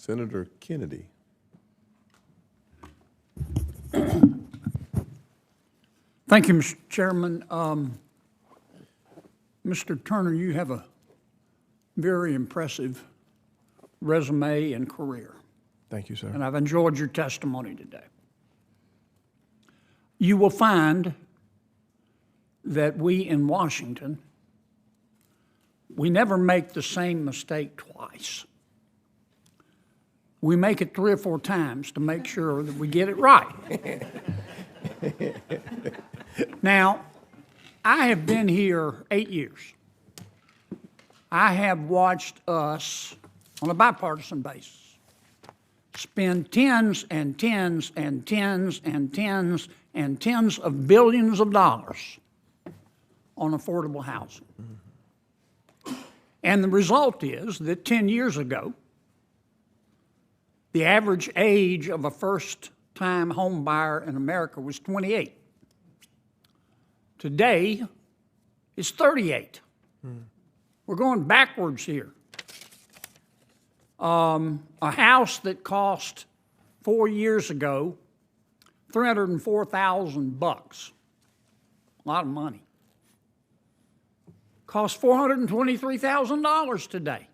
Senator Kennedy. Thank you, Mr. Chairman. Mr. Turner, you have a very impressive resume and career, Thank you, sir. and I've enjoyed your testimony today. You will find that we in Washington, we never make the same mistake twice. We make it 3 or 4 times to make sure that we get it right. Now, I have been here 8 years. I have watched us, on a bipartisan basis, spend tens and tens and tens and tens and tens of billions of dollars on affordable housing. And the result is that 10 years ago, the average age of a first-time home buyer in America was 28. Today, it's 38. We're going backwards here. A house that cost 4 years ago $304,000, a lot of money, costs $423,000 today.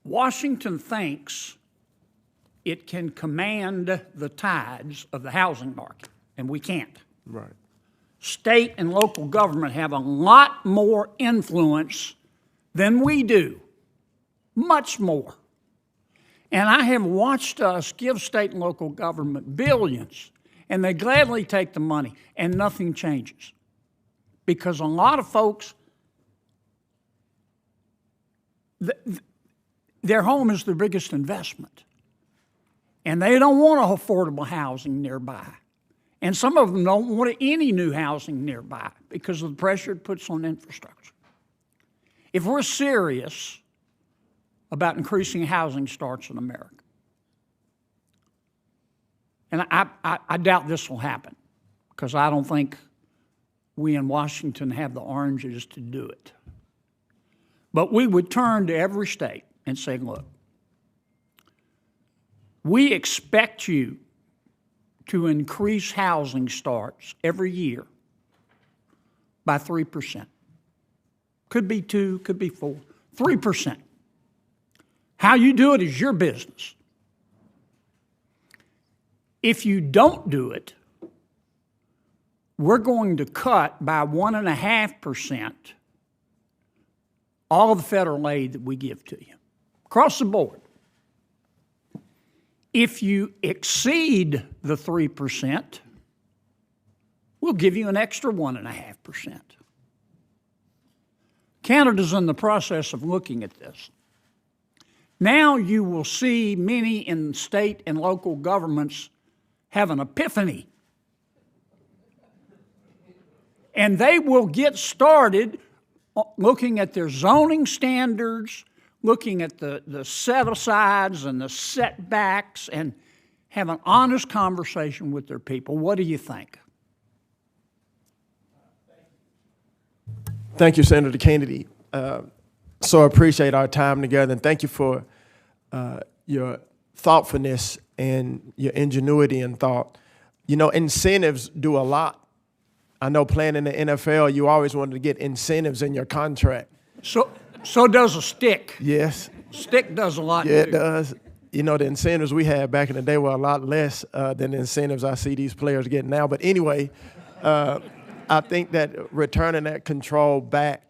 Washington thinks it can command the tides of the housing market, and we can't. Right. State and local government have a lot more influence than we do, much more. And I have watched us give state and local government billions, and they gladly take the money, and nothing changes. Because a lot of folks, their home is their biggest investment. And they don't want affordable housing nearby. And some of them don't want any new housing nearby because of the pressure it puts on infrastructure. If we're serious about increasing housing starts in America, and I doubt this will happen because I don't think we in Washington have the oranges to do it. But we would turn to every state and say, look, we expect you to increase housing starts every year by 3%. Could be 2, could be 4, 3%. How you do it is your business. If you don't do it, we're going to cut by 1.5% all the federal aid that we give to you, across the board. If you exceed the 3%, we'll give you an extra 1.5%. Canada's in the process of looking at this. Now you will see many in state and local governments have an epiphany. And they will get started looking at their zoning standards, looking at the set-asides and the setbacks, and have an honest conversation with their people. What do you think? Thank you, Senator Kennedy. So I appreciate our time together, and thank you for your thoughtfulness and your ingenuity and thought. You know, incentives do a lot. I know playing in the NFL, you always wanted to get incentives in your contract. So does a stick. Yes. Stick does a lot, Yeah, too. it does. You know, the incentives we had back in the day were a lot less than the incentives I see these players getting now. But anyway, I think that returning that control back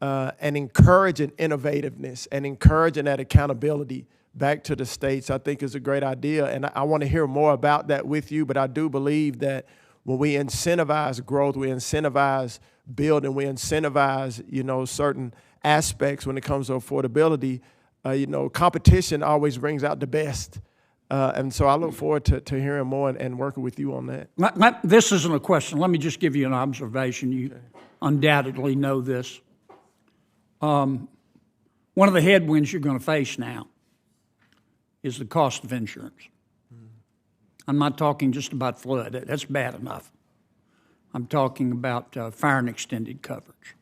and encouraging innovativeness and encouraging that accountability back to the states, I think is a great idea. And I want to hear more about that with you. But I do believe that when we incentivize growth, we incentivize building, we incentivize, you know, certain aspects when it comes to affordability, you know, competition always brings out the best. And so I look forward to hearing more and working with you on that. This isn't a question. Let me just give you an observation. You undoubtedly know this. One of the headwinds you're going to face now is the cost of insurance. I'm not talking just about flood. That's bad enough. I'm talking about fire and extended coverage.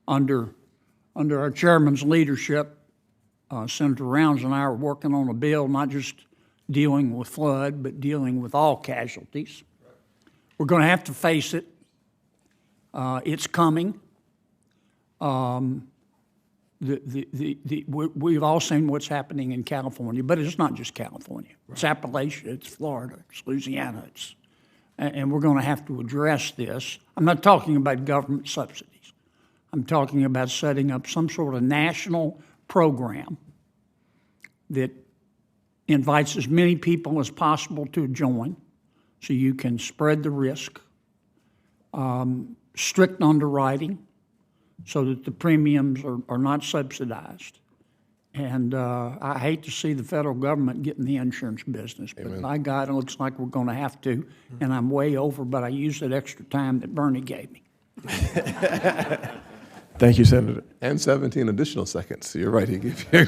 under our chairman's leadership, Senator Rounds and I are working on a bill not just dealing with flood, but dealing with all casualties. We're going to have to face it. It's coming. We've all seen what's happening in California, but it's not just California. It's Appalachia, it's Florida, it's Louisiana, and we're going to have to address this. I'm not talking about government subsidies. I'm talking about setting up some sort of national program that invites as many people as possible to join so you can spread the risk, strict underwriting so that the premiums are not subsidized. And I hate to see the federal government get in the insurance business, but by God, it looks like we're going to have to, and I'm way over, but I used that extra time that Bernie gave me. Thank you, Senator. And 17 additional seconds. You're right, he gave you